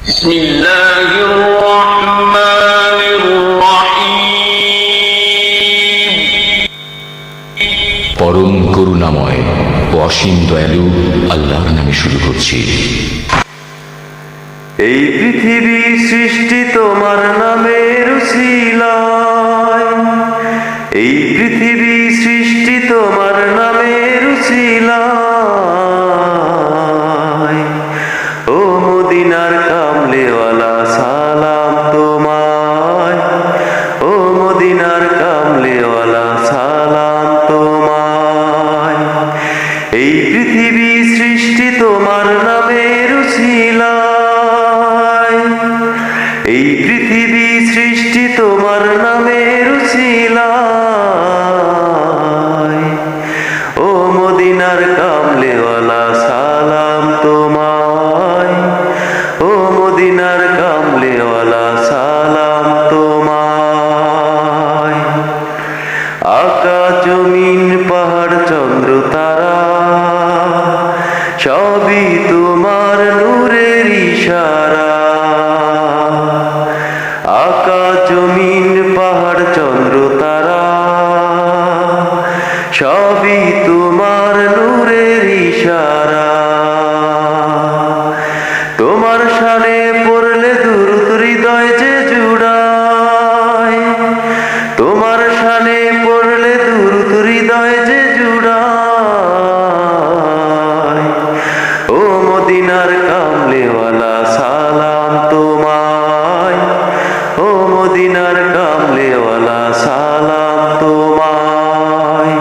بسم الله الرحمن الرحيم পরম করুণাময় ও অসীম দয়ালু আল্লাহর নামে শুরু করছি। এই পৃথিবী সৃষ্টি তোমার নামের উসিলায়, এই পৃথিবী সৃষ্টি তোমার নামের উসিলায়। ও মদিনার কামলেওয়ালা সালাম তোমায়, ও মদিনার কামলেওয়ালা সালাম তোমায়। এই পৃথিবী সৃষ্টি তোমার নামের উসিলায়, এই পৃথিবী সৃষ্টি তোমার নামের উসিলায়। ও মদিনার কামলেওয়ালা সালাম তোমায়, ও মদিনার কামলেওয়ালা সালাম তোমায়। আকাশ জমিন পাহাড় চন্দ্র তারা সবই তোমার নূরের ইশারা। আকাশ জমিন পাহাড় চন্দ্র তারা সবই তোমার নূরের ইশারা। তোমার শানে পড়লে দুরূদ হৃদয় যে জুড়ায়, তোমার শানে পড়লে দুরূদ হৃদয় যে জুড়ায়। ও মদিনার কামলেওয়ালা সালাম তোমায়, ও মদিনার কামলেওয়ালা সালাম তোমায়।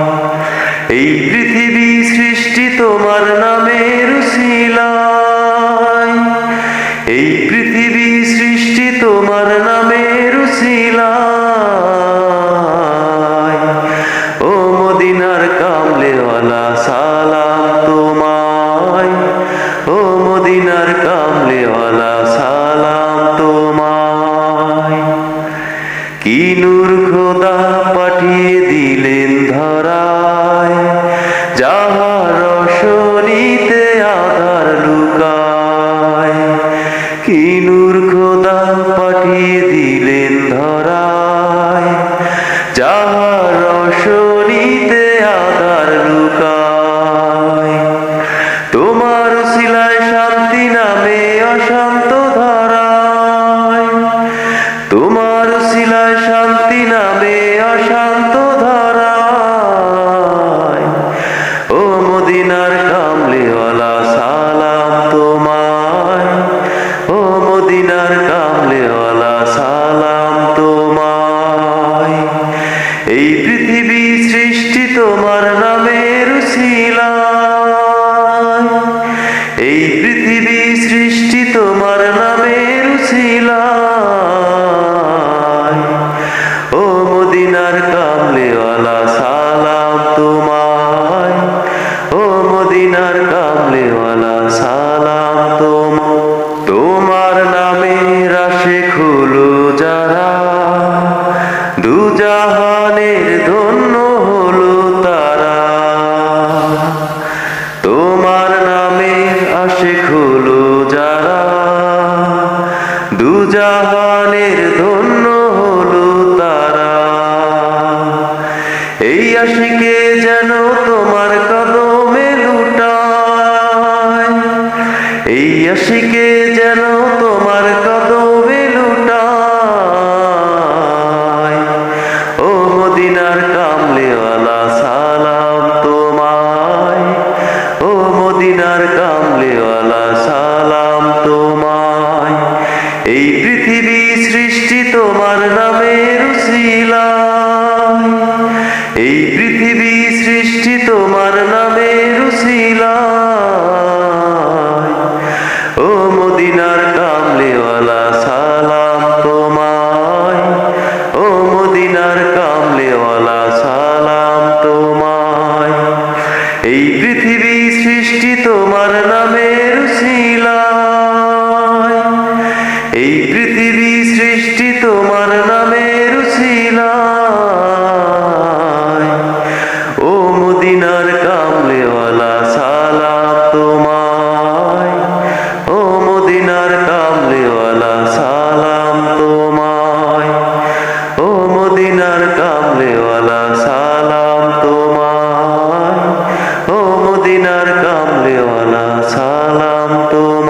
এই পৃথিবী সৃষ্টি তোমার নামের উসিলায়, এই পৃথিবী সৃষ্টি তোমার নামের উসিলায়। ও মদিনার কামলেওয়ালা সালাম তোমায়, ও মদিনার কামলেওয়ালা সালাম তোমায়। কি নূর খোদা পাঠিয়ে দিলেন ধরায়, যাহার রোশনীতে আধার লুকায়। কি নূর খোদা পাঠিয়ে দিলেন ধরায়, যাহার রোশনীতে আধার লুকায়। তোমার উসিলায় শান্তি নামে অশান্ত ধারায়, তোমার উসিলায় শান্তি নামে অশান্ত ধারায়। ও মদিনার কামলেওয়ালা সালাম তোমায়, ও মদিনার কামলেওয়ালা সালাম তোমায়। এই পৃথিবী সৃষ্টি তোমার নামের উসিলায়, এই পৃথিবী সৃষ্টি তোমার নামের উসিলায়। ও মদিনার কামলেওয়ালা সালাম তোমায়, ও মদিনার কামলেওয়ালা সালাম তোমায়। তোমার নামে আশিক হলো যারা, দুজাহানের ধন্য হলো তারা। তোমার নামে আশিক হলো যারা, দুজাহানের ধন্য হলো তারা। এই আশিকে যেন তোমার কদমে লুটায়, এই আশিকে যেন তোমার কদমে লুটায়। ও মদিনার কামলেওয়ালা সালাম তোমায়, ও মদিনার কামলেওয়ালা সালাম তোমায়। এই পৃথিবী সৃষ্টি তোমার নামের উসিলায়, এই পৃথিবী সৃষ্টি তোমার নামের উসিলায়। ও মদিনার কামলেওয়ালা মদিনার কামলিওয়ালা সালাম তোমায়, ও মদিনার কামলিওয়ালা সালাম তোমায়।